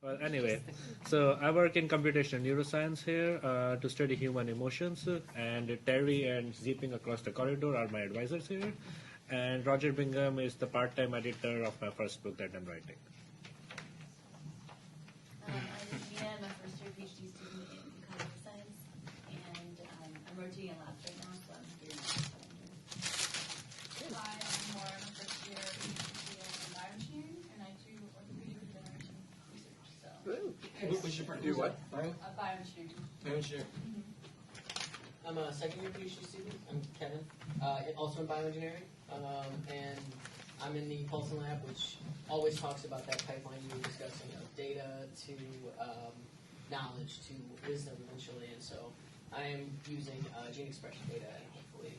Well, anyway, so I work in computational neuroscience here to study human emotions, and Terry and Zieping across the corridor are my advisors here, and Roger Bingham is the part-time editor of my first book that I'm writing. I'm Mia. I'm a first-year PhD student in cognitive science, and I'm rotating in labs right now, so I'm here now. Hi, I'm Laura. I'm a first-year PhD student in bioengineering, and I do orthopedic regeneration research. So, What's your part? Do what? bioengineering. Bioengineering. I'm a second-year PhD student. I'm Kevin, also in bioengineering, and I'm in the Paulson Lab, which always talks about that pipeline you were discussing of data to knowledge to wisdom eventually. And so I am using gene expression data and hopefully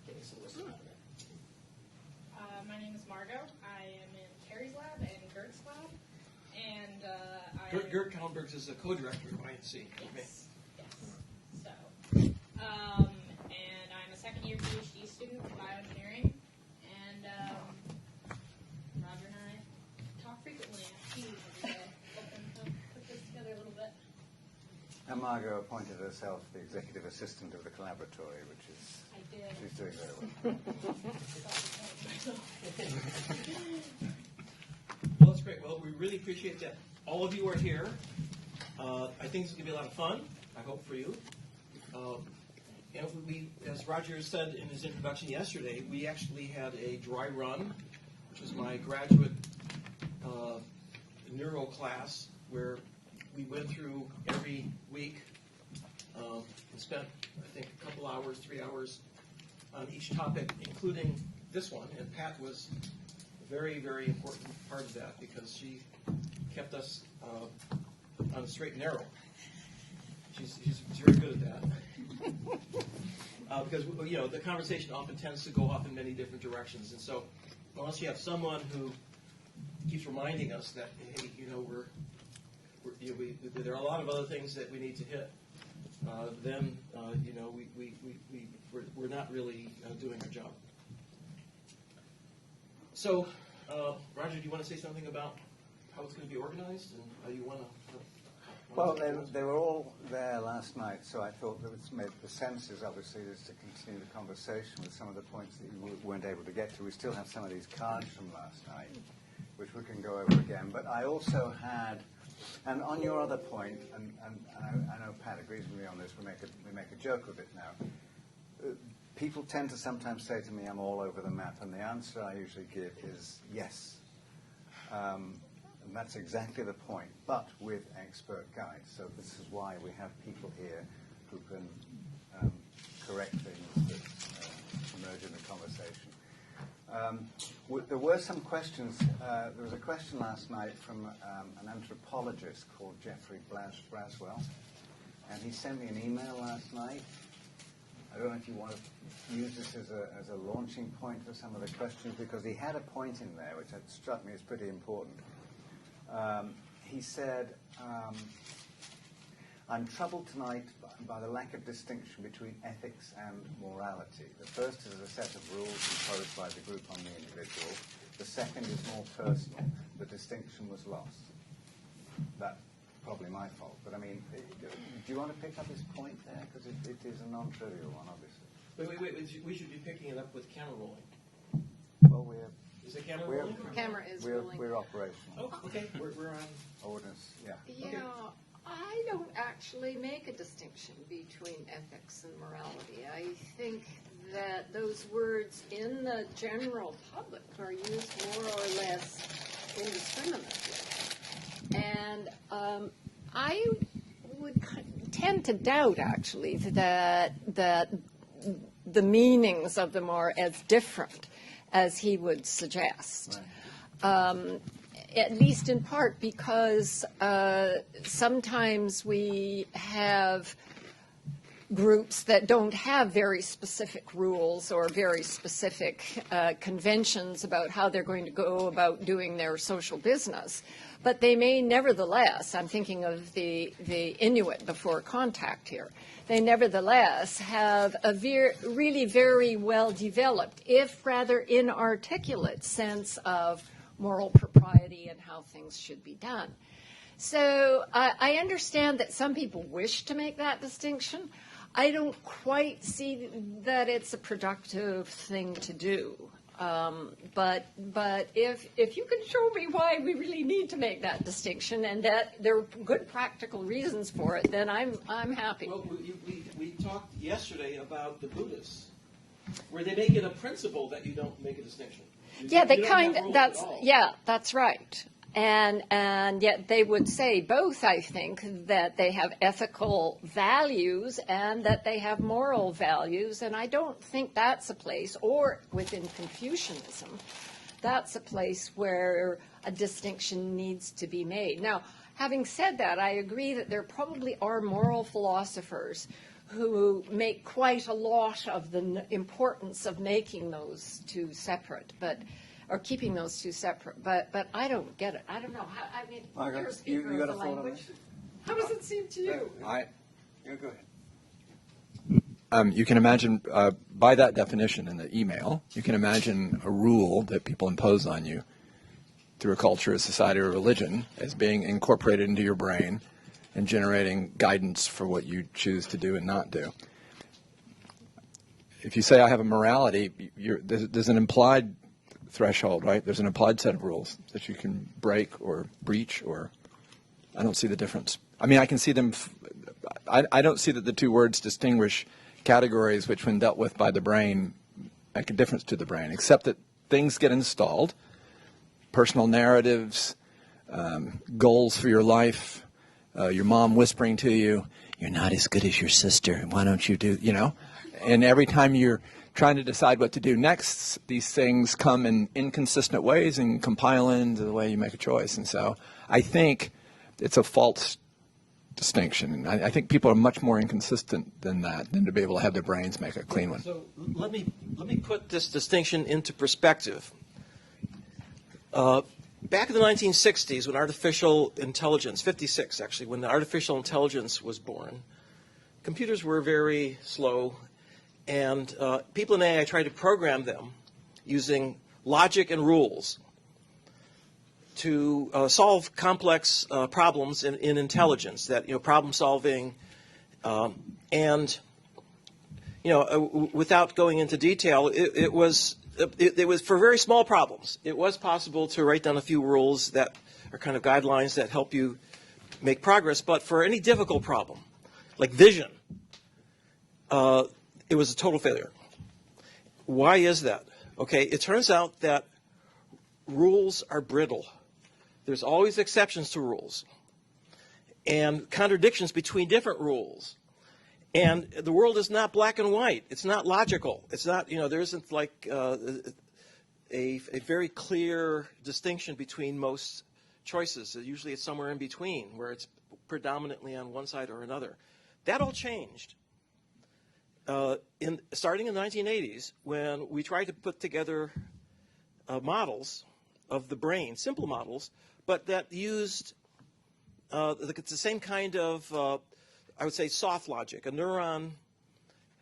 getting some wisdom out of it. My name is Margot. I am in Carrie's lab and Gert's lab, and Gert Kallenbergs is the co-director of INC. Yes. So, and I'm a second-year PhD student in bioengineering, and Roger and I talk frequently at Teams every day, hoping to put this together a little bit. And Margot appointed herself the executive assistant of the collaboratory, which is I did. she's doing very well. Well, that's great. Well, we really appreciate that all of you are here. I think it's going to be a lot of fun, I hope, for you. And we, as Roger said in his introduction yesterday, we actually had a dry run, which was my graduate neuro class, where we went through every week and spent, I think, a couple hours, 3 hours on each topic, including this one. And Pat was a very, very important part of that because she kept us on the straight and narrow. She's very good at that. Because, you know, the conversation often tends to go off in many different directions. And so unless you have someone who keeps reminding us that, hey, you know, there are a lot of other things that we need to hit, then, you know, we're not really doing our job. So, Roger, do you want to say something about how it's going to be organized and how you want to... Well, they were all there last night, so I thought that the sense is obviously is to continue the conversation with some of the points that you weren't able to get to. We still have some of these cards from last night, which we can go over again. But I also had, and on your other point, and I know Pat agrees with me on this, we make a joke of it now. People tend to sometimes say to me, I'm all over the map, and the answer I usually give is yes. And that's exactly the point, but with expert guides. So this is why we have people here who can correct things that emerge in the conversation. There were some questions. There was a question last night from an anthropologist called Jeffrey Braswell, and he sent me an email last night. I don't know if you want to use this as a launching point for some of the questions, because he had a point in there which had struck me as pretty important. He said, I'm troubled tonight by the lack of distinction between ethics and morality. The first is a set of rules imposed by the group on the individual. The second is more personal. The distinction was lost. That's probably my fault. But I mean, do you want to pick up his point there? Because it is a non-trivial one, obviously. Wait. We should be picking it up with camera rolling. Well, Is the camera rolling? Camera is rolling. We're operational. Oh, okay. We're on. Ordinance, yeah. Yeah, Okay. I don't actually make a distinction between ethics and morality. I think that those words in the general public are used more or less indiscriminately. And I would tend to doubt, actually, that the meanings of them are as different as he would suggest. Right. At least in part because sometimes we have groups that don't have very specific rules or very specific conventions about how they're going to go about doing their social business. But they may nevertheless, I'm thinking of the Inuit before contact here, they nevertheless have a really very well developed, if rather inarticulate, sense of moral propriety and how things should be done. So I understand that some people wish to make that distinction. I don't quite see that it's a productive thing to do. But if you can show me why we really need to make that distinction and that there are good practical reasons for it, then I'm happy. Well, we talked yesterday about the Buddhists, where they make it a principle that you don't make a distinction. Yeah, they You don't kind have of, rules at all. that's right. And yet they would say both, I think, that they have ethical values and that they have moral values. And I don't think that's a place, or within Confucianism, that's a place where a distinction needs to be made. Now, having said that, I agree that there probably are moral philosophers who make quite a lot of the importance of making those two separate, or keeping those two separate. But I don't get it. I don't know. I mean, Margaret, you're a speaker you got of a the thought on language. this? How does it seem to you? You go ahead. You can imagine, by that definition in the email, you can imagine a rule that people impose on you through a culture, a society, or religion as being incorporated into your brain and generating guidance for what you choose to do and not do. If you say I have a morality, there's an implied threshold, right? There's an implied set of rules that you can break or breach, or I don't see the difference. I mean, I can see them. I don't see that the two words distinguish categories which, when dealt with by the brain, make a difference to the brain, except that things get installed, personal narratives, goals for your life, your mom whispering to you, you're not as good as your sister, why don't you do, and every time you're trying to decide what to do next, these things come in inconsistent ways and compile into the way you make a choice. And so I think it's a false distinction. And I think people are much more inconsistent than that, than to be able to have their brains make a clean one. So let me put this distinction into perspective. Back in the 1960s, when artificial intelligence, 56 actually, when the artificial intelligence was born, computers were very slow, and people in AI tried to program them using logic and rules to solve complex problems in intelligence, that, problem solving, and, without going into detail, it was for very small problems. It was possible to write down a few rules that are kind of guidelines that help you make progress, but for any difficult problem, like vision, it was a total failure. Why is that? Okay, it turns out that rules are brittle. There's always exceptions to rules and contradictions between different rules. And the world is not black and white. It's not logical. It's not, there isn't like a very clear distinction between most choices. Usually it's somewhere in between, where it's predominantly on one side or another. That all changed. Starting in the 1980s, when we tried to put together models of the brain, simple models, but that used the same kind of, I would say, soft logic. A neuron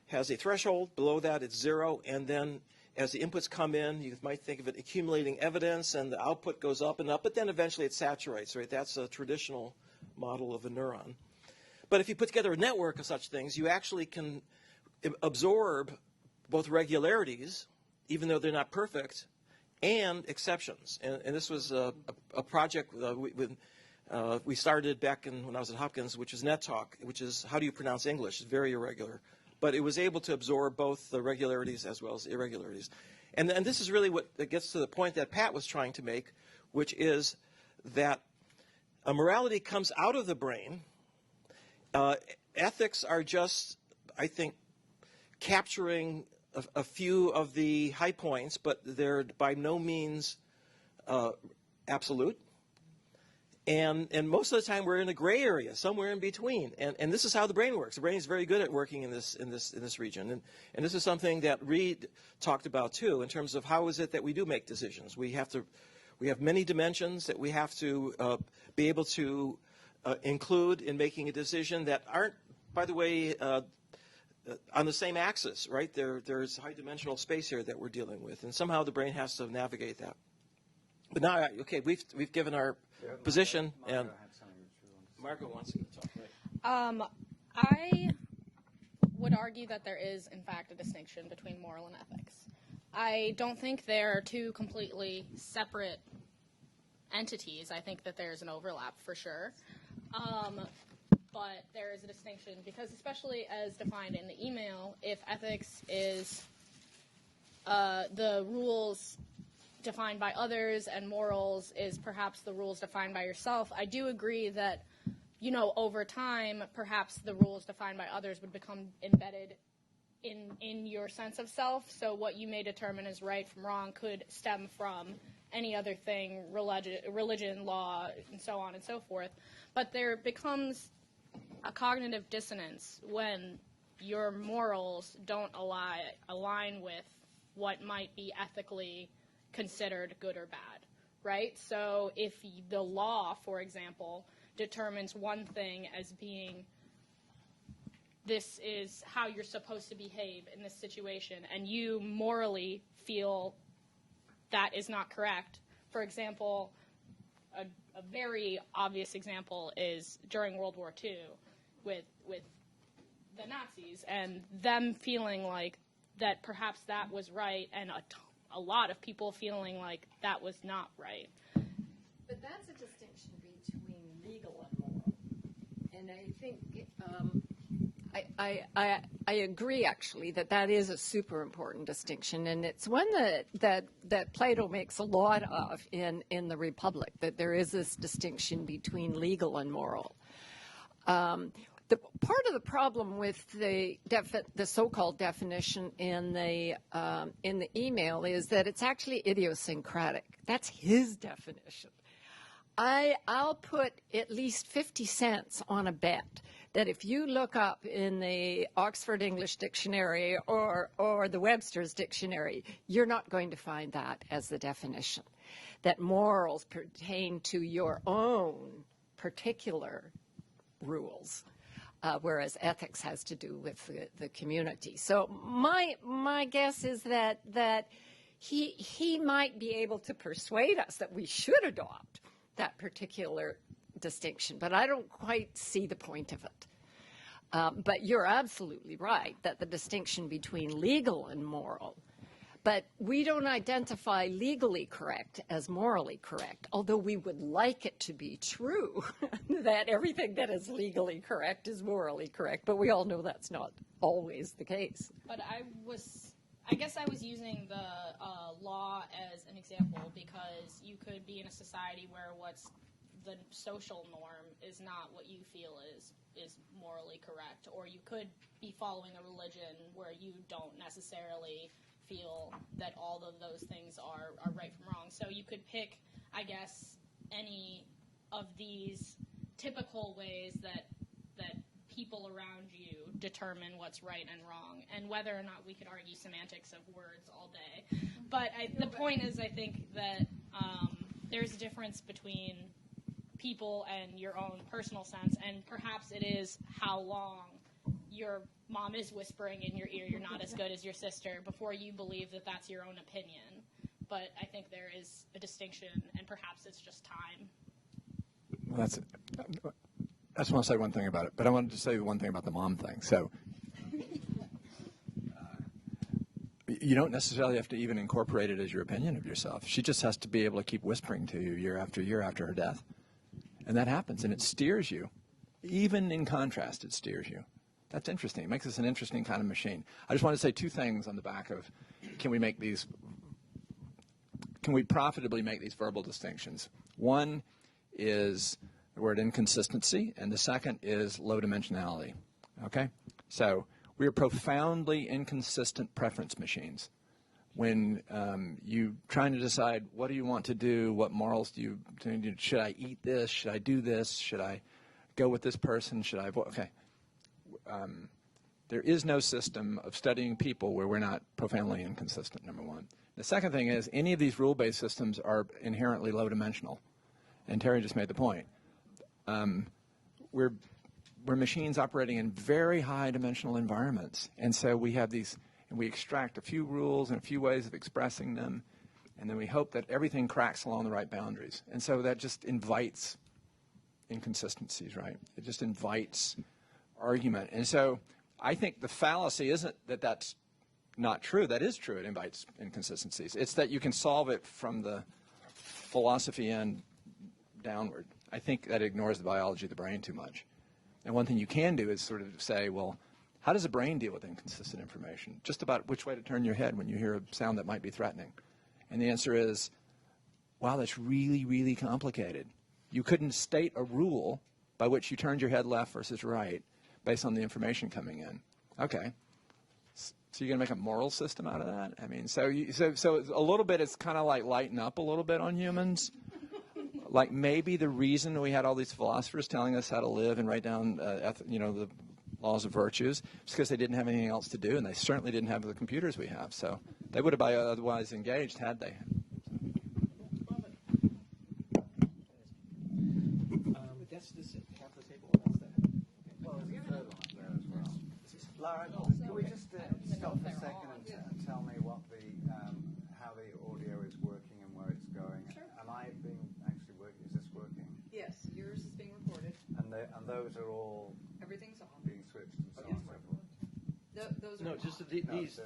has a threshold. Below that, it's 0. And then as the inputs come in, you might think of it accumulating evidence, and the output goes up and up, but then eventually it saturates, right? That's a traditional model of a neuron. But if you put together a network of such things, you actually can absorb both regularities, even though they're not perfect, and exceptions. And this was a project we started back when I was at Hopkins, which is NetTalk, which is how do you pronounce English? It's very irregular. But it was able to absorb both the regularities as well as the irregularities. And this is really what gets to the point that Pat was trying to make, which is that a morality comes out of the brain. Ethics are just, I think, capturing a few of the high points, but they're by no means absolute. And most of the time we're in a gray area, somewhere in between. And this is how the brain works. The brain is very good at working in this region. And this is something that Reid talked about too, in terms of how is it that we do make decisions. We have many dimensions that we have to be able to include in making a decision that aren't, by the way, on the same axis, right? There's high dimensional space here that we're dealing with, and somehow the brain has to navigate that. But now, okay, we've given our position, and Margaret wants to talk, right? I would argue that there is, in fact, a distinction between moral and ethics. I don't think they're two completely separate entities. I think that there's an overlap for sure. But there is a distinction because, especially as defined in the email, if ethics is the rules defined by others and morals is perhaps the rules defined by yourself, I do agree that, over time, perhaps the rules defined by others would become embedded in your sense of self. So what you may determine as right from wrong could stem from any other thing, religion, law, and so on and so forth. But there becomes a cognitive dissonance when your morals don't align with what might be ethically considered good or bad, right? So if the law, for example, determines one thing as being this is how you're supposed to behave in this situation, and you morally feel that is not correct. For example, a very obvious example is during World War II with the Nazis and them feeling like that perhaps that was right, and a lot of people feeling like that was not right. But that's a distinction between legal and moral. And I think I agree, actually, that is a super important distinction, and it's one that Plato makes a lot of in the Republic, that there is this distinction between legal and moral. The part of the problem with the so-called definition in the email is that it's really idiosyncratic. That's his definition. I'll put at least 50 cents on a bet that if you look up in the Oxford English Dictionary or the Webster's Dictionary, you're not going to find that as the definition, that morals pertain to your own particular rules, whereas ethics has to do with the community. So my guess is that he might be able to persuade us that we should adopt that particular distinction, but I don't quite see the point of it. But you're absolutely right that the distinction between legal and moral, but we don't identify legally correct as morally correct, although we would like it to be true that everything that is legally correct is morally correct, but we all know that's not always the case. But I guess I was using the law as an example because you could be in a society where what's the social norm is not what you feel is morally correct, or you could be following a religion where you don't necessarily feel that all of those things are right from wrong. So you could pick, I guess, any of these typical ways that people around you determine what's right and wrong, and whether or not we could argue semantics of words all day. But the point is, I think that there's a difference between people and your own personal sense, and perhaps it is how long your mom is whispering in your ear, you're not as good as your sister, before you believe that that's your own opinion. But I think there is a distinction, and perhaps it's just time. Well, that's it. I just want to say one thing about it, but I wanted to say one thing about the mom thing. So you don't necessarily have to even incorporate it as your opinion of yourself. She just has to be able to keep whispering to you year after her death. And that happens, and it steers you. Even in contrast, it steers you. That's interesting. It makes us an interesting kind of machine. I just want to say two things on the back of can we profitably make these verbal distinctions? One is the word inconsistency, and the second is low dimensionality. Okay? So we are profoundly inconsistent preference machines. When you trying to decide what do you want to do, what morals do you, should I eat this, should I do this, should I go with this person, should I avoid, okay. There is no system of studying people where we're not profoundly inconsistent, number one. The second thing is any of these rule-based systems are inherently low-dimensional. And Terry just made the point. We're machines operating in very high-dimensional environments. And so we have these, and we extract a few rules and a few ways of expressing them, and then we hope that everything cracks along the right boundaries. And so that just invites inconsistencies, right? It just invites argument. And so I think the fallacy isn't that that's not true. That is true. It invites inconsistencies. It's that you can solve it from the philosophy end downward. I think that ignores the biology of the brain too much. And one thing you can do is sort of say, well, how does the brain deal with inconsistent information? Just about which way to turn your head when you hear a sound that might be threatening. And the answer is, wow, that's really, really complicated. You couldn't state a rule by which you turned your head left versus right based on the information coming in. Okay. So you're going to make a moral system out of that? I mean, so a little bit, it's kind of like lighten up a little bit on humans. Like maybe the reason we had all these philosophers telling us how to live and write down, the laws of virtues is because they didn't have anything else to do, and they certainly didn't have the computers we have. So they would have otherwise engaged had they. That's this half the table. That's that. Well, there's a third one up there as well. Lara, can we just stop for a second and tell me what how the audio is working and where it's going? Sure. Am I being actually working? Is this working? Yes, yours is being recorded. And those are all Everything's on. being switched and so on and so forth. Those are No, just these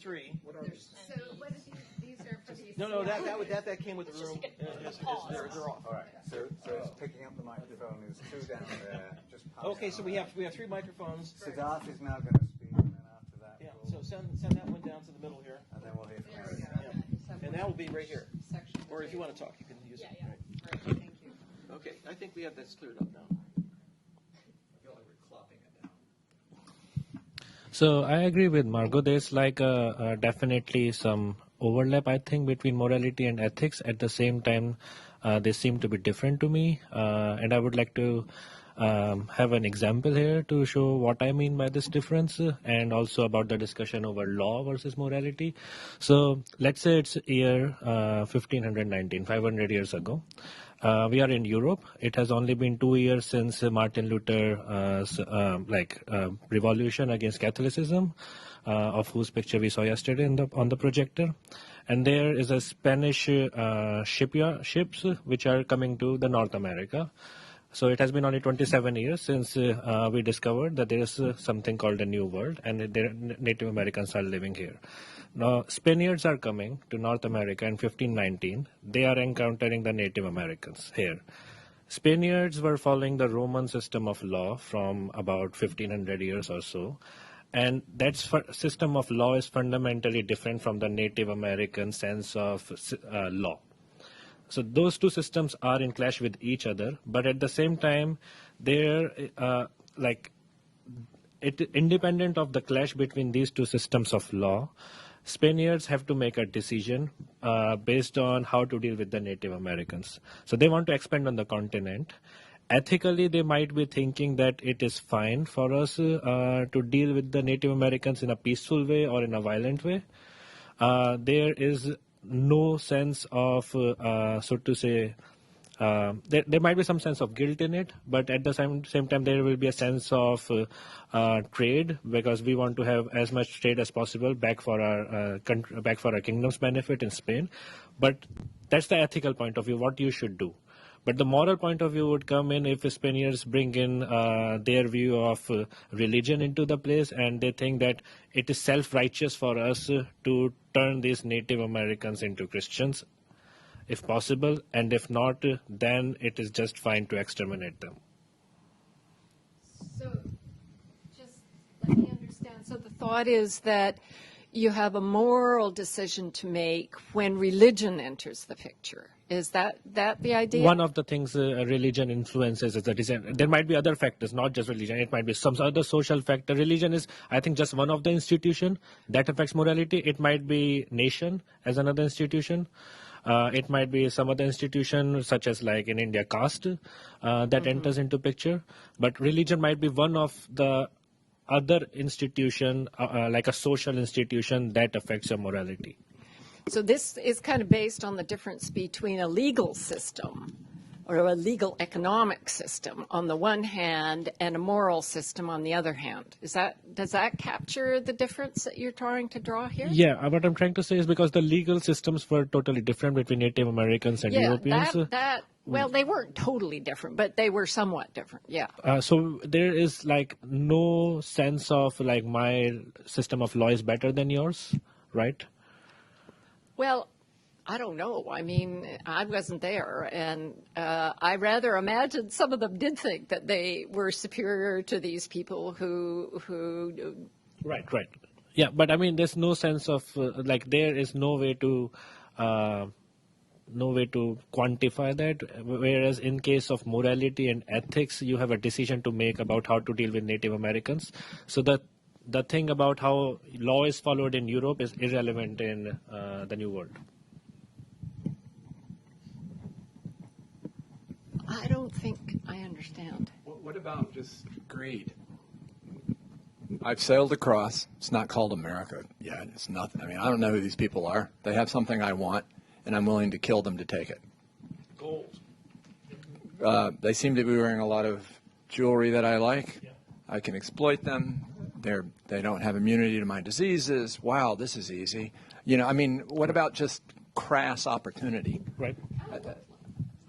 three. What are these? So what is these are for these? No, that came with the room. They're off. All right. So it's picking up the microphone. There's two down there. Just past Okay, so we that. have three microphones. Siddharth is now going to speak, and then after that, Yeah. we'll, So send that one down to the middle here, and then we'll hear from There we Eric. go. Yeah. and that will be right here. Section. Or if you want to talk, you can use it. Yeah. Right. Right, thank you. Okay, I think we have this cleared up now. I feel like we're clopping it down. So I agree with Margot. There's definitely some overlap, I think, between morality and ethics. At the same time, they seem to be different to me. And I would like to have an example here to show what I mean by this difference, and also about the discussion over law versus morality. So let's say it's year 1519, 500 years ago. We are in Europe. It has only been 2 years since Martin Luther's revolution against Catholicism, of whose picture we saw yesterday on the projector. And there is a Spanish ships which are coming to the North America. So it has been only 27 years since we discovered that there is something called the New World, and Native Americans are living here. Now, Spaniards are coming to North America in 1519. They are encountering the Native Americans here. Spaniards were following the Roman system of law from about 1500 years or so. And that system of law is fundamentally different from the Native American sense of law. So those two systems are in clash with each other, but at the same time, they're independent of the clash between these two systems of law. Spaniards have to make a decision based on how to deal with the Native Americans. So they want to expand on the continent. Ethically, they might be thinking that it is fine for us to deal with the Native Americans in a peaceful way or in a violent way. There is no sense of, there might be some sense of guilt in it, but at the same time there will be a sense of trade, because we want to have as much trade as possible back for our kingdom's benefit in Spain. But that's the ethical point of view, what you should do. But the moral point of view would come in if Spaniards bring in their view of religion into the place, and they think that it is self-righteous for us to turn these Native Americans into Christians, if possible, and if not, then it is just fine to exterminate them. So, just let me understand. So the thought is that you have a moral decision to make when religion enters the picture. Is that the idea? One of the things religion influences is the design. There might be other factors, not just religion. It might be some other social factor. Religion is, I think, just one of the institution that affects morality. It might be nation as another institution. It might be some other institution, such as like in India, caste, that enters into picture. But religion might be one of the other institution, like a social institution that affects your morality. So this is kind of based on the difference between a legal system or a legal economic system on the one hand and a moral system on the other hand. Does that capture the difference that you're trying to draw here? Yeah, what I'm trying to say is because the legal systems were totally different between Native Americans and Europeans. Well, they weren't totally different, but they were somewhat different, yeah. So there is like no sense of like my system of law is better than yours, right? Well, I don't know. I mean, I wasn't there, and I rather imagine some of them did think that they were superior to these people who. Right. Yeah, but I mean, there's no sense of like there is no way to quantify that. Whereas in case of morality and ethics, you have a decision to make about how to deal with Native Americans. So the thing about how law is followed in Europe is irrelevant in the New World. I don't think I understand. What about just greed? I've sailed across. It's not called America yet. It's nothing. I mean, I don't know who these people are. They have something I want, and I'm willing to kill them to take it. Gold. They seem to be wearing a lot of jewelry that I like. Yeah. I can exploit them. They don't have immunity to my diseases. Wow, this is easy. I mean, what about just crass opportunity? Right.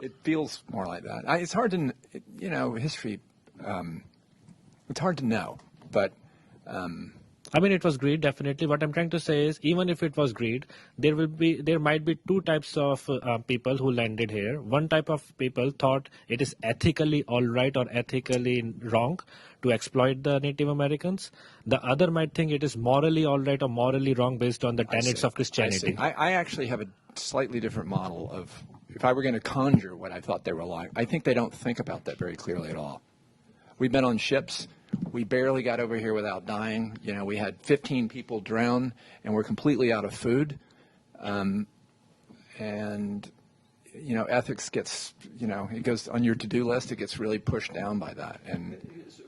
It feels more like that. It's hard to, history. It's hard to know, but. I mean, it was greed, definitely. What I'm trying to say is, even if it was greed, there might be two types of people who landed here. One type of people thought it is ethically all right or ethically wrong to exploit the Native Americans. The other might think it is morally all right or morally wrong based on the tenets of Christianity. I actually have a slightly different model of, if I were going to conjure what I thought they were like, I think they don't think about that very clearly at all. We've been on ships. We barely got over here without dying. We had 15 people drown, and we're completely out of food. Ethics gets, it goes on your to-do list. It gets really pushed down by that. And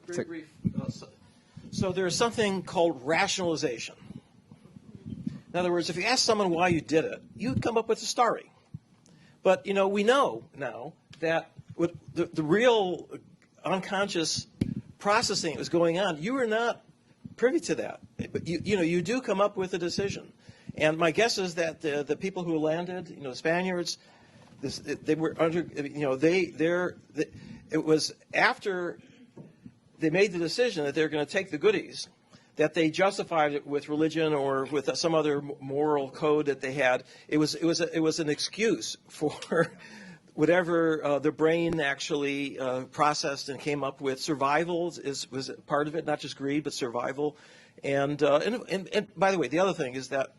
very brief. So there's something called rationalization. In other words, if you ask someone why you did it, you'd come up with a story. But, we know now that with the real unconscious processing that was going on, you were not privy to that. But you do come up with a decision. And my guess is that the people who landed, the Spaniards, they were under, it was after they made the decision that they're going to take the goodies, that they justified it with religion or with some other moral code that they had. It was an excuse for whatever the brain actually processed and came up with. Survival was part of it, not just greed, but survival. And by the way, the other thing is that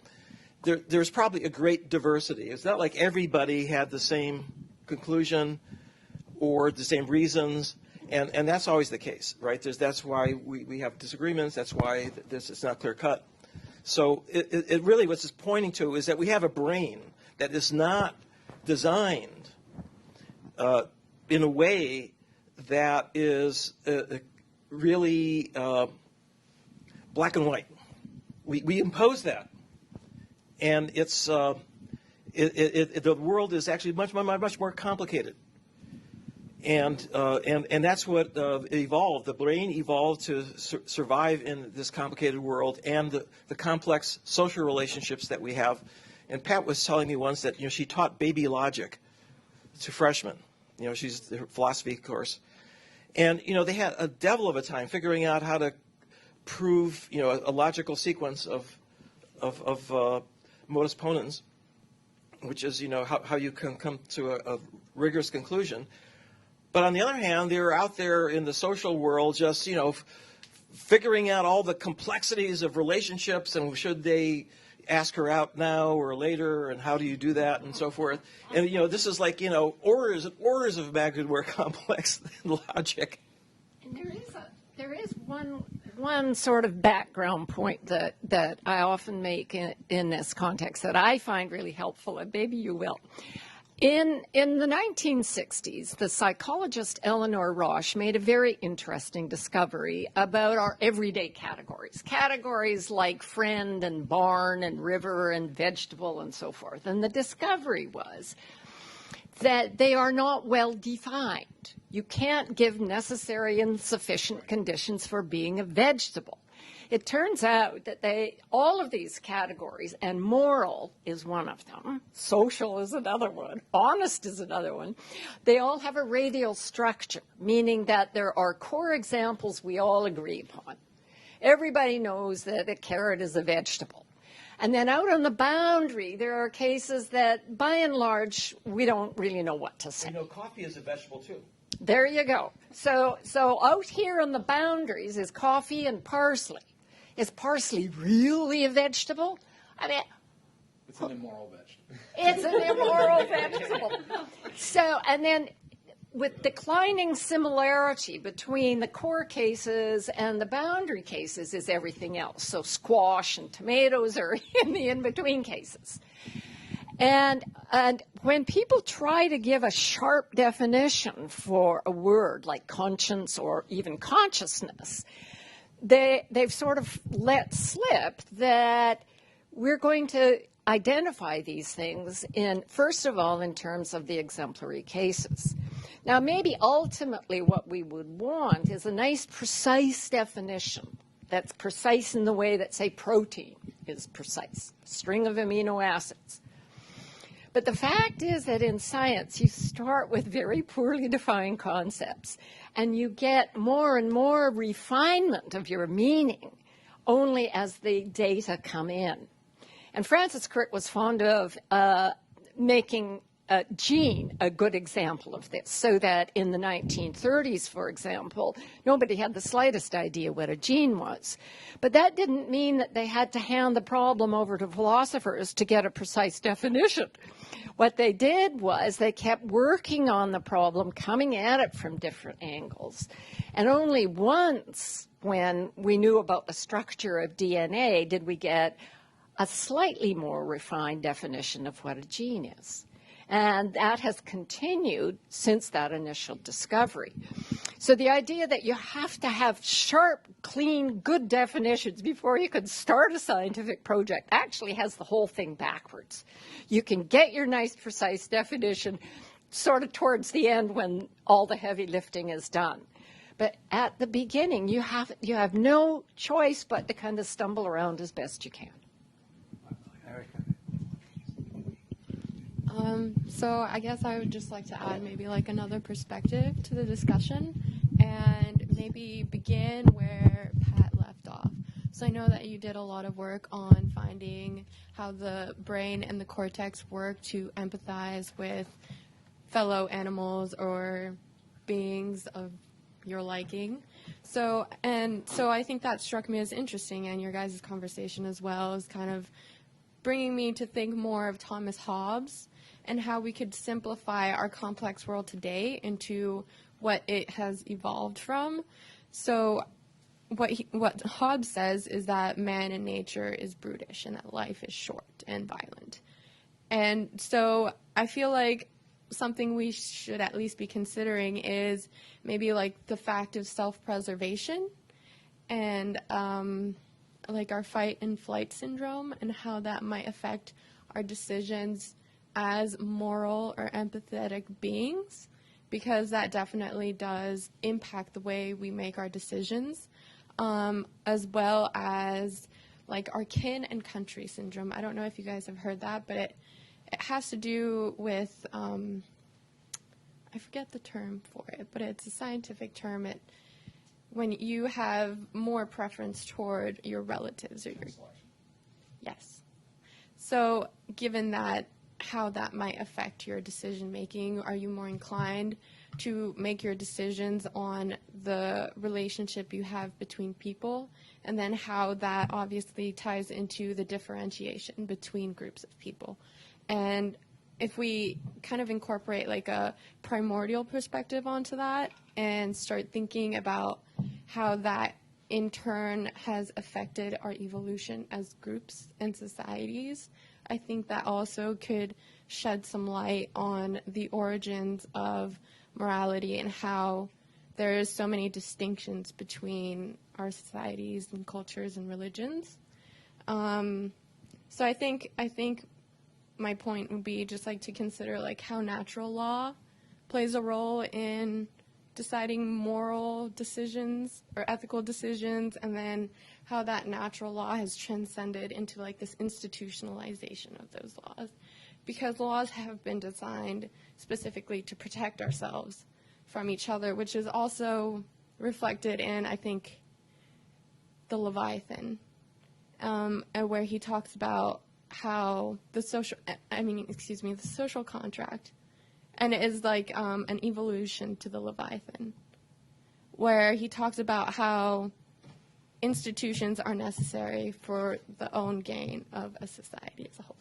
there's probably a great diversity. It's not like everybody had the same conclusion or the same reasons, and that's always the case, right? That's why we have disagreements. That's why it's not clear cut. So it really, what it's pointing to is that we have a brain that is not designed in a way that is really black and white. We impose that, and it's the world is actually much more complicated, and that's what evolved. The brain evolved to survive in this complicated world and the complex social relationships that we have. And Pat was telling me once that she taught baby logic to freshmen. She's the philosophy course. And, they had a devil of a time figuring out how to prove, a logical sequence of modus ponens, which is, how you can come to a rigorous conclusion. But on the other hand, they're out there in the social world just, figuring out all the complexities of relationships and should they ask her out now or later, and how do you do that, and so forth. And this is like orders of magnitude more complex than logic. And there is one sort of background point that I often make in this context that I find really helpful, and maybe you will. In the 1960s, the psychologist Eleanor Rosch made a very interesting discovery about our everyday categories like friend and barn and river and vegetable and so forth. And the discovery was that they are not well defined. You can't give necessary and sufficient conditions for being a vegetable. It turns out that all of these categories, and moral is one of them, social is another one, honest is another one, they all have a radial structure, meaning that there are core examples we all agree upon. Everybody knows that a carrot is a vegetable. And then out on the boundary, there are cases that, by and large, we don't really know what to say. You know, coffee is a vegetable too. There you go. So out here on the boundaries is coffee and parsley. Is parsley really a vegetable? I mean, It's an immoral vegetable. it's an immoral vegetable. So, and then with declining similarity between the core cases and the boundary cases is everything else. So squash and tomatoes are in the in-between cases. And when people try to give a sharp definition for a word like conscience or even consciousness, they've sort of let slip that we're going to identify these things first of all, in terms of the exemplary cases. Now, maybe ultimately what we would want is a nice, precise definition that's precise in the way that, say, protein is precise, a string of amino acids. But the fact is that in science, you start with very poorly defined concepts, and you get more and more refinement of your meaning only as the data come in. And Francis Crick was fond of making a gene a good example of this, so that in the 1930s, for example, nobody had the slightest idea what a gene was. But that didn't mean that they had to hand the problem over to philosophers to get a precise definition. What they did was they kept working on the problem, coming at it from different angles. And only once, when we knew about the structure of DNA, did we get a slightly more refined definition of what a gene is. And that has continued since that initial discovery. So the idea that you have to have sharp, clean, good definitions before you can start a scientific project actually has the whole thing backwards. You can get your nice, precise definition sort of towards the end when all the heavy lifting is done. But at the beginning, you have no choice but to kind of stumble around as best you can. So I guess I would just like to add maybe like another perspective to the discussion and maybe begin where Pat left off. So I know that you did a lot of work on finding how the brain and the cortex work to empathize with fellow animals or beings of your liking. So I think that struck me as interesting, and your guys' conversation as well is kind of bringing me to think more of Thomas Hobbes and how we could simplify our complex world today into what it has evolved from. So what Hobbes says is that man in nature is brutish and that life is short and violent. And so I feel like something we should at least be considering is maybe like the fact of self-preservation and like our fight and flight syndrome and how that might affect our decisions as moral or empathetic beings, because that definitely does impact the way we make our decisions, as well as like our kin and country syndrome. I don't know if you guys have heard that, but it has to do with, I forget the term for it, but it's a scientific term. When you have more preference toward your relatives or your... Yes. So given that, how that might affect your decision making, are you more inclined to make your decisions on the relationship you have between people, and then how that obviously ties into the differentiation between groups of people? And if we kind of incorporate like a primordial perspective onto that and start thinking about how that in turn has affected our evolution as groups and societies, I think that also could shed some light on the origins of morality and how there is so many distinctions between our societies and cultures and religions. So I think my point would be just like to consider like how natural law plays a role in deciding moral decisions or ethical decisions, and then how that natural law has transcended into like this institutionalization of those laws, because laws have been designed specifically to protect ourselves from each other, which is also reflected in, I think, the Leviathan, where he talks about how the social contract, and it is like an evolution to the Leviathan, where he talks about how institutions are necessary for the own gain of a society as a whole.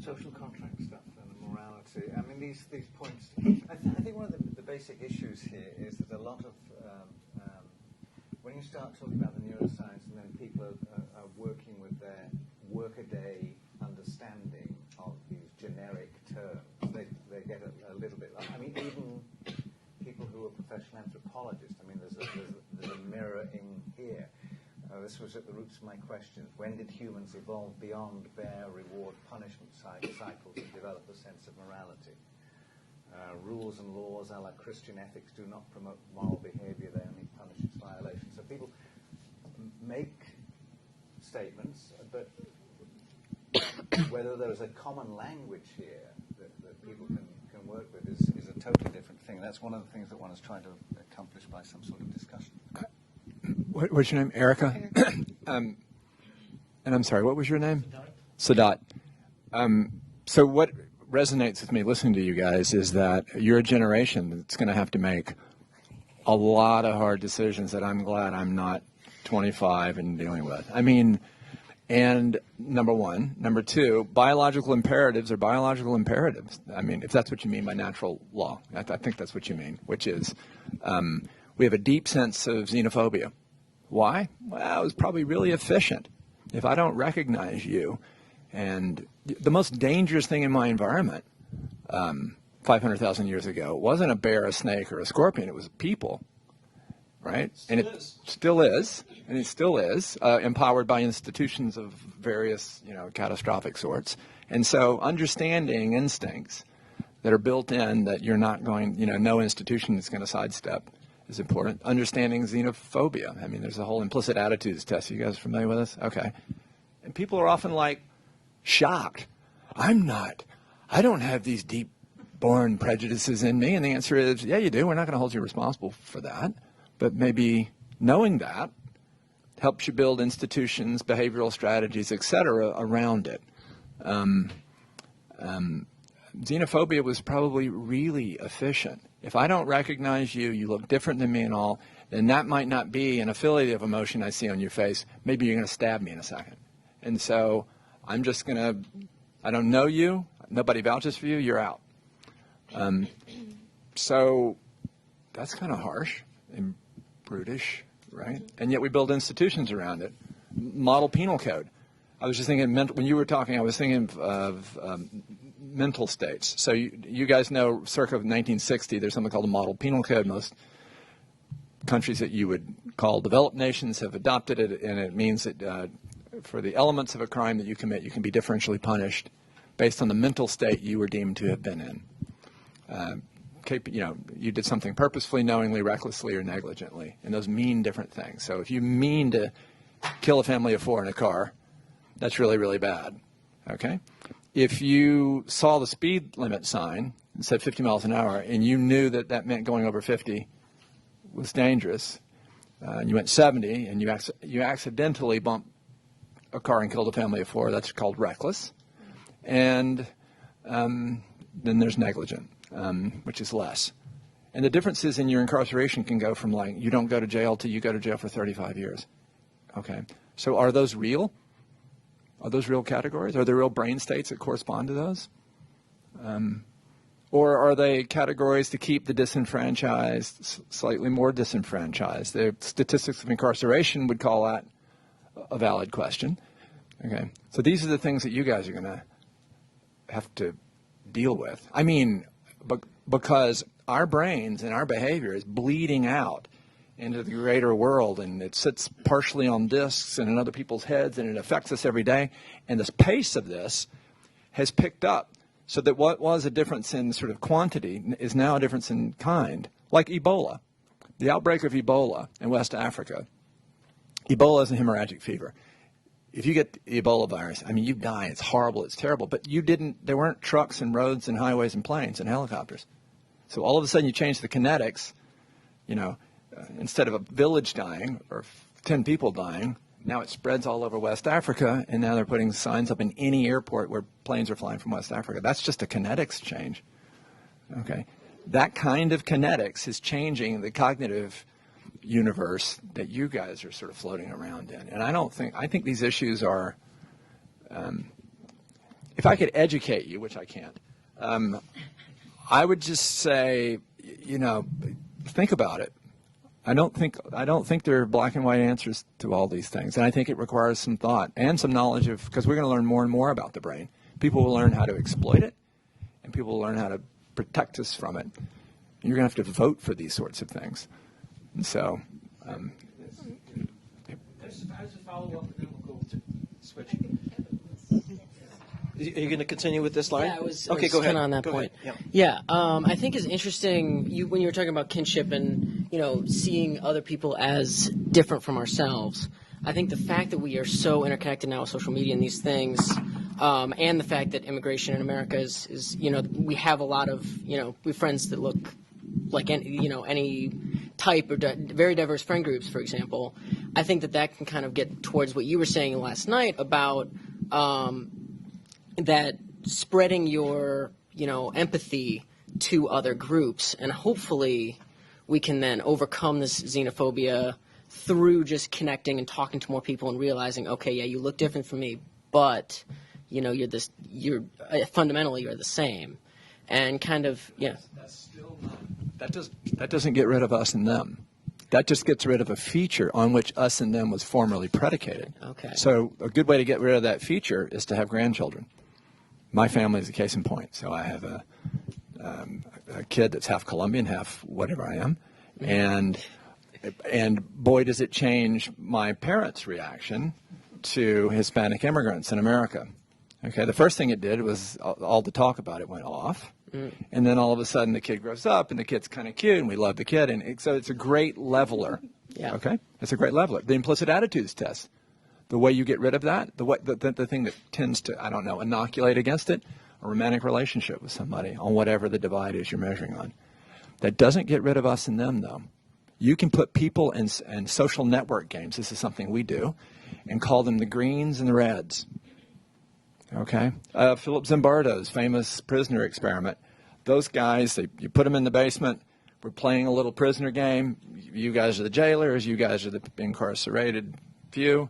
Social contract stuff and morality. I mean, these points. I think one of the basic issues here is that a lot of when you start talking about the neuroscience, and then people are working with their workaday understanding of these generic terms, they get a little bit. I mean, even people who are professional anthropologists. I mean, there's a mirror in here. This was at the roots of my questions. When did humans evolve beyond bare reward punishment cycles and develop a sense of morality? Rules and laws, a la Christian ethics, do not promote moral behavior, they only punish its violations. So people make statements, but whether there is a common language here that people can work with is a totally different thing. That's one of the things that one is trying to accomplish by some sort of discussion. What's your name? Erica? And I'm sorry, what was your name? Sadat. So what resonates with me listening to you guys is that you're a generation that's going to have to make a lot of hard decisions that I'm glad I'm not 25 and dealing with. I mean, and number one. Number two, biological imperatives are biological imperatives. I mean, if that's what you mean by natural law, I think that's what you mean, which is we have a deep sense of xenophobia. Why? Well, it was probably really efficient. If I don't recognize you, and the most dangerous thing in my environment 500,000 years ago wasn't a bear, a snake, or a scorpion. It was people, right? And it still is, empowered by institutions of various, catastrophic sorts. And so understanding instincts that are built in that you're not going, no institution is going to sidestep is important. Understanding xenophobia. I mean, there's a whole implicit attitudes test. You guys familiar with this? Okay. And people are often shocked. I don't have these deep-born prejudices in me. And the answer is, yeah, you do. We're not going to hold you responsible for that. But maybe knowing that helps you build institutions, behavioral strategies, et cetera, around it. Xenophobia was probably really efficient. If I don't recognize you, you look different than me and all, then that might not be an affiliative emotion I see on your face. Maybe you're going to stab me in a second. And so I'm just going to, I don't know you, nobody vouches for you, you're out. So that's kind of harsh and brutish, right? And yet we build institutions around it. Model penal code. I was just thinking, when you were talking, I was thinking of mental states. So you guys know, circa 1960, there's something called a model penal code. Most countries that you would call developed nations have adopted it, and it means that for the elements of a crime that you commit, you can be differentially punished based on the mental state you were deemed to have been in. You did something purposefully, knowingly, recklessly, or negligently, and those mean different things. So if you mean to kill a family of 4 in a car, that's really, really bad, okay? If you saw the speed limit sign and said 50 miles an hour, and you knew that that meant going over 50 was dangerous, and you went 70, and you accidentally bumped a car and killed a family of 4, that's called reckless. And then there's negligent, which is less. And the differences in your incarceration can go from you don't go to jail to you go to jail for 35 years. Okay. So are those real? Are those real categories? Are there real brain states that correspond to those? Or are they categories to keep the disenfranchised slightly more disenfranchised? The statistics of incarceration would call that a valid question. Okay. So these are the things that you guys are going to have to deal with. I mean, because our brains and our behavior is bleeding out into the greater world, and it sits partially on disks and in other people's heads, and it affects us every day. And the pace of this has picked up, so that what was a difference in sort of quantity is now a difference in kind, like Ebola. The outbreak of Ebola in West Africa. Ebola is a hemorrhagic fever. If you get the Ebola virus, I mean, you die. It's horrible. It's terrible. But there weren't trucks and roads and highways and planes and helicopters. So all of a sudden you change the kinetics, instead of a village dying or 10 people dying, now it spreads all over West Africa, and now they're putting signs up in any airport where planes are flying from West Africa. That's just a kinetics change. Okay. That kind of kinetics is changing the cognitive universe that you guys are sort of floating around in. And I think these issues are, if I could educate you, which I can't, I would just say, think about it. I don't think there are black and white answers to all these things. And I think it requires some thought and some knowledge because we're going to learn more and more about the brain. People will learn how to exploit it, and people will learn how to protect us from it. You're going to have to vote for these sorts of things. And so, As a follow-up, and then we'll go to switch. Are you going to continue with this line? Yeah, I was okay. Go ahead. Kind of on that Go point. ahead. Yeah, I think it's interesting when you were talking about kinship and seeing other people as different from ourselves. I think the fact that we are so interconnected now with social media and these things, and the fact that immigration in America is we have a lot of we have friends that look like any type or very diverse friend groups, for example. I think that can kind of get towards what you were saying last night about that spreading your empathy to other groups, and hopefully we can then overcome this xenophobia through just connecting and talking to more people and realizing, okay, yeah, you look different from me, but fundamentally you're the same, and kind of That's still not. That doesn't get rid of us and them. That just gets rid of a feature on which us and them was formerly predicated. Okay. So a good way to get rid of that feature is to have grandchildren. My family is a case in point. So I have a kid that's half Colombian, half whatever I am, and boy, does it change my parents' reaction to Hispanic immigrants in America. Okay, the first thing it did was all the talk about it went off. And then all of a sudden the kid grows up and the kid's kind of cute and we love the kid. And so it's a great leveler. Yeah. Okay? It's a great leveler. The implicit attitudes test. The way you get rid of that, the thing that tends to, inoculate against it, a romantic relationship with somebody on whatever the divide is you're measuring on. That doesn't get rid of us and them, though. You can put people in social network games, this is something we do, and call them the greens and the reds. Okay? Philip Zimbardo's famous prisoner experiment. Those guys, you put them in the basement. We're playing a little prisoner game. You guys are the jailers. You guys are the incarcerated few.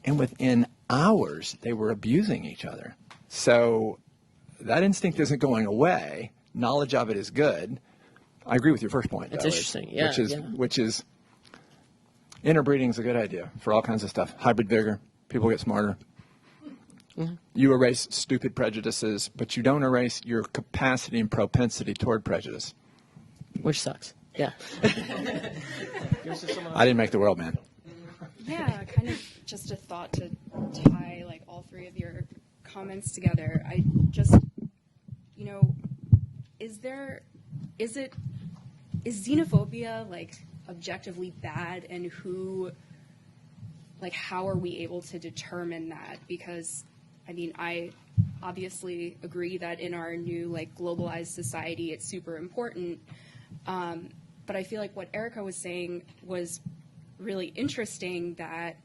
And within hours, they were abusing each other. So that instinct isn't going away. Knowledge of it is good. I agree with your first point. It's interesting. Yeah, which is interbreeding is a good idea for all kinds of stuff. Hybrid vigor. People get smarter. Mm-hmm. You erase stupid prejudices, but you don't erase your capacity and propensity toward prejudice. Which sucks. Yeah. I didn't make the world, man. Yeah, kind of just a thought to tie like all three of your comments together. I just, is xenophobia like objectively bad, and how are we able to determine that? Because I obviously agree that in our new globalized society, it's super important. But I feel like what Erica was saying was really interesting, that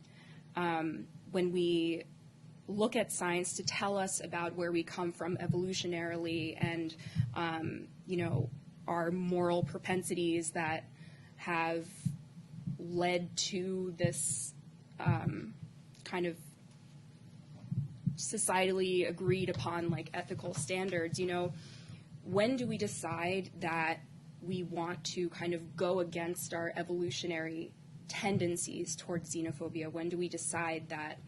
when we look at science to tell us about where we come from evolutionarily and, our moral propensities that have led to this kind of societally agreed upon ethical standards, when do we decide that we want to kind of go against our evolutionary tendencies towards xenophobia? When do we decide that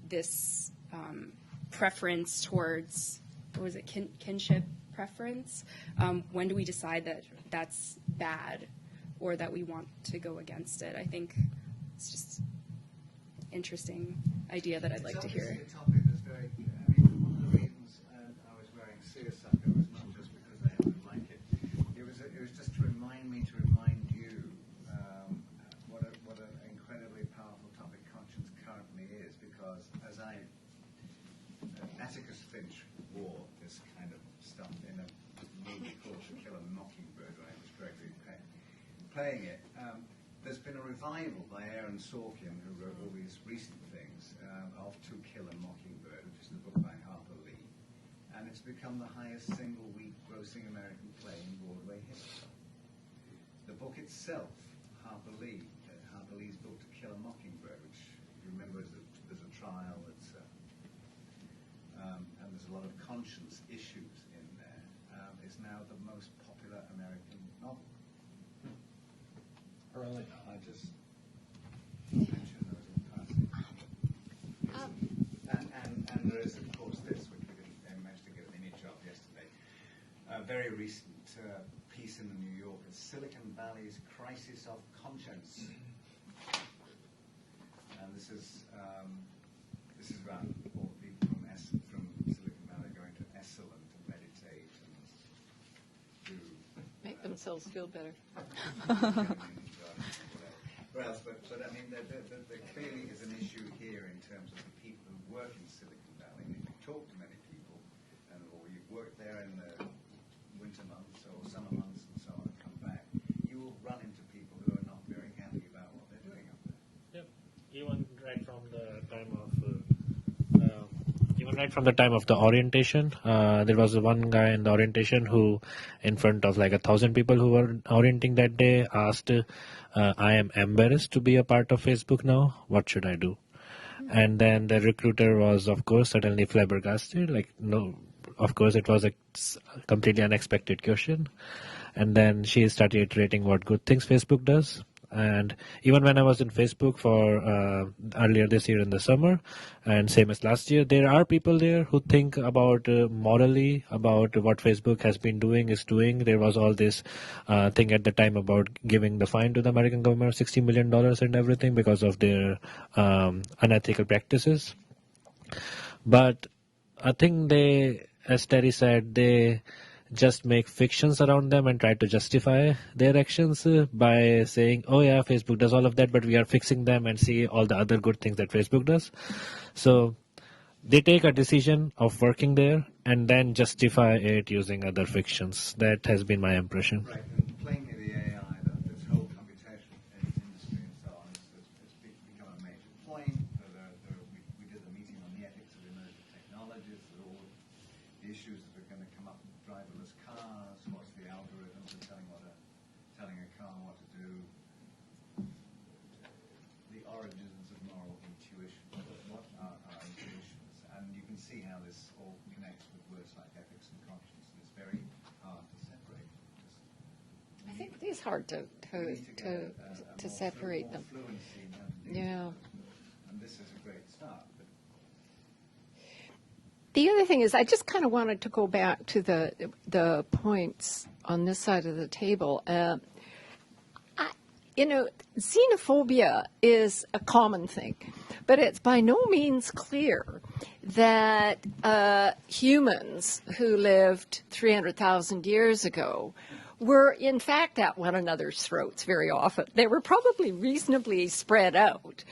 this preference towards, what was it, kinship preference? When do we decide that that's bad? or that we want to go against it. I think it's just interesting idea that I'd like to hear. It's obviously a topic that's very, I mean, one of the reasons I was wearing seersucker was not just because I happen to like it. It was just to remind me, to remind you what an incredibly powerful topic conscience currently is, because as Atticus Finch wore this kind of stuff in a movie called To Kill a Mockingbird, when it was Gregory Peck playing it. There's been a revival by Aaron Sorkin, who wrote all these recent things, of To Kill a Mockingbird, which is the book by Harper Lee. And it's become the highest single-week grossing American play in Broadway history. The book itself, Harper Lee's book To Kill a Mockingbird, which you remember there's a trial that's, and there's a lot of conscience issues in there, is now the most popular American novel. Really? I just mentioned those in passing. And there is, of course, this, which we didn't manage to get an image of yesterday. A very recent piece in the New Yorker, Silicon Valley's Crisis of Conscience. And this is about all the people from Silicon Valley going to Esalen to meditate and do Make themselves feel better. Or else, but I mean, there clearly is an issue here in terms of the people who work in Silicon Valley. And if you talk to many people, or you've worked there in the winter months or summer months and so on, and come back, you will run into people who are not very happy about what they're doing up there. Yep. Even right from the time of the orientation, there was one guy in the orientation who, in front of like 1,000 people who were orienting that day, asked, I am embarrassed to be a part of Facebook now. What should I do? And then the recruiter was, of course, suddenly flabbergasted. Like, no, of course, it was a completely unexpected question. And then she started iterating what good things Facebook does. And even when I was in Facebook for earlier this year in the summer, and same as last year, there are people there who think about morally about what Facebook has been doing, is doing. There was all this thing at the time about giving the fine to the American government, $60 million and everything because of their unethical practices. But I think they, as Terry said, they just make fictions around them and try to justify their actions by saying, oh yeah, Facebook does all of that, but we are fixing them, and see all the other good things that Facebook does. So they take a decision of working there and then justify it using other fictions. That has been my impression. Right, and playing with the AI, this whole computation industry and so on, it's become a major point. We did a meeting on the ethics of emerging technologies, all the issues that are going to come up with driverless cars. What's the algorithm for telling a car what to do? The origins of moral intuition. What are our intuitions? And you can see how this all connects with words like ethics and conscience. And it's very hard to separate. I think it is hard to separate them. Yeah. And this is a great start. The other thing is, I just kind of wanted to go back to the points on this side of the table. Xenophobia is a common thing, but it's by no means clear that humans who lived 300,000 years ago were in fact at one another's throats very often. They were probably reasonably spread out.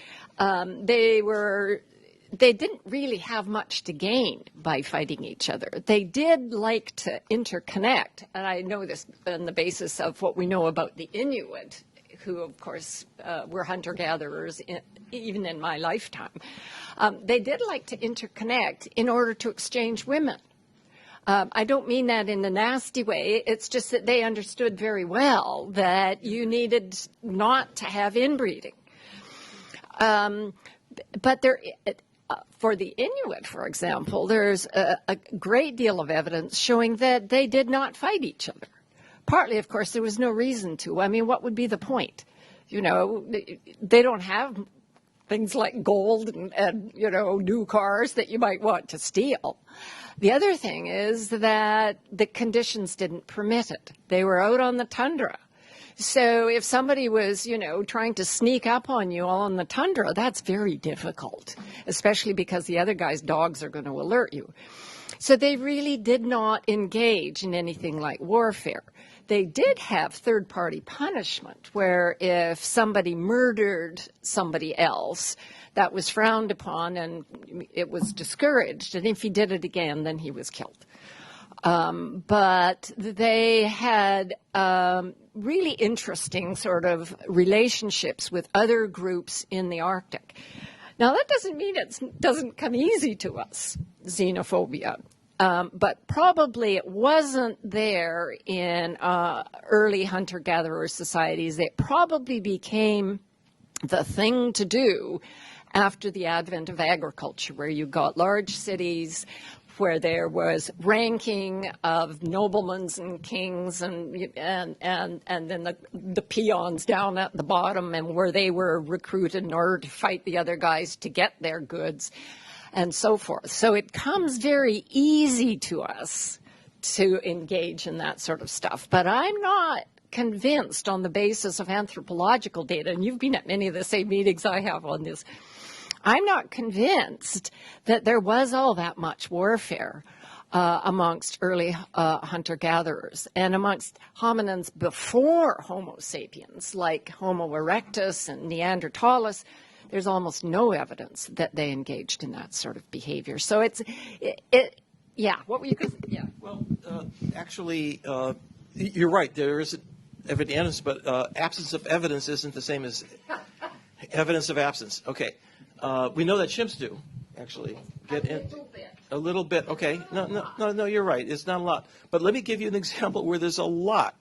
They didn't really have much to gain by fighting each other. They did like to interconnect, and I know this on the basis of what we know about the Inuit, who, of course, were hunter-gatherers even in my lifetime. They did like to interconnect in order to exchange women. I don't mean that in a nasty way. It's just that they understood very well that you needed not to have inbreeding. But there... For the Inuit, for example, there's a great deal of evidence showing that they did not fight each other. Partly, of course, there was no reason to. I mean, what would be the point? You know, they don't have things like gold and new cars that you might want to steal. The other thing is that the conditions didn't permit it. They were out on the tundra. So if somebody was, trying to sneak up on you all in the tundra, that's very difficult, especially because the other guy's dogs are going to alert you. So they really did not engage in anything like warfare. They did have third-party punishment, where if somebody murdered somebody else, that was frowned upon and it was discouraged. And if he did it again, then he was killed. But they had really interesting sort of relationships with other groups in the Arctic. Now, that doesn't mean it doesn't come easy to us, xenophobia. But probably it wasn't there in early hunter-gatherer societies. It probably became the thing to do after the advent of agriculture, where you got large cities where there was ranking of noblemen and kings and then the peons down at the bottom, and where they were recruited in order to fight the other guys to get their goods and so forth. So it comes very easy to us to engage in that sort of stuff. But I'm not convinced on the basis of anthropological data, and you've been at many of the same meetings I have on this, I'm not convinced that there was all that much warfare amongst early hunter-gatherers and amongst hominins before Homo sapiens, like Homo erectus and Neanderthalis. There's almost no evidence that they engaged in that sort of behavior. So yeah. What were you going to say? Yeah. Well, actually, you're right. There is evidence, but absence of evidence isn't the same as evidence of absence. Okay. We know that chimps do, actually. A little bit. Okay. No, you're right. It's not a lot. But let me give you an example where there's a lot.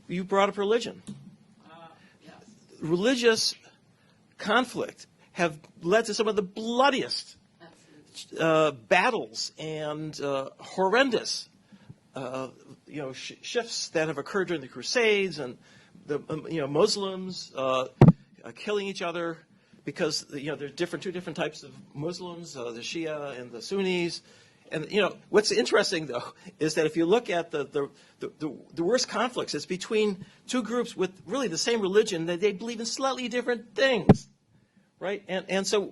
You brought up religion. Religious conflict have led to some of the bloodiest battles and horrendous shifts that have occurred during the Crusades, and the Muslims killing each other because there's two different types of Muslims, the Shia and the Sunnis. And what's interesting though is that if you look at the worst conflicts, it's between two groups with really the same religion that they believe in slightly different things, right? And so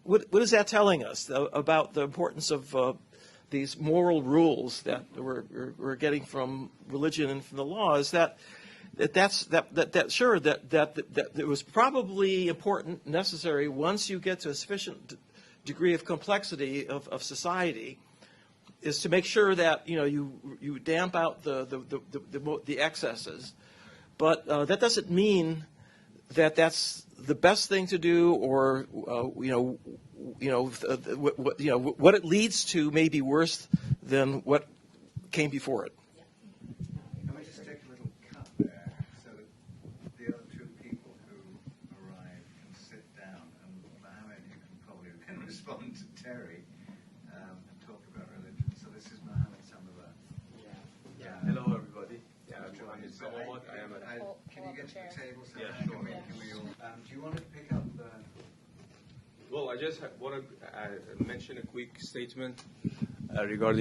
what is that telling us about the importance of these moral rules that we're getting from religion and from the law? Is that it was probably important, necessary once you get to a sufficient degree of complexity of society, is to make sure that you damp out the excesses, but that doesn't mean that that's the best thing to do, or what it leads to may be worse than what came before it. Let me just take a little cut there so that the other two people who arrived can sit down, and Mohammed, you can probably respond to Terry and talk about religion. So this is Mohammed Samaba. Hello, everybody. My name is Mohammed. Can you get to the table? So Yeah, sure. Can we all, do you want to pick up the... Well, I just want to mention a quick statement regarding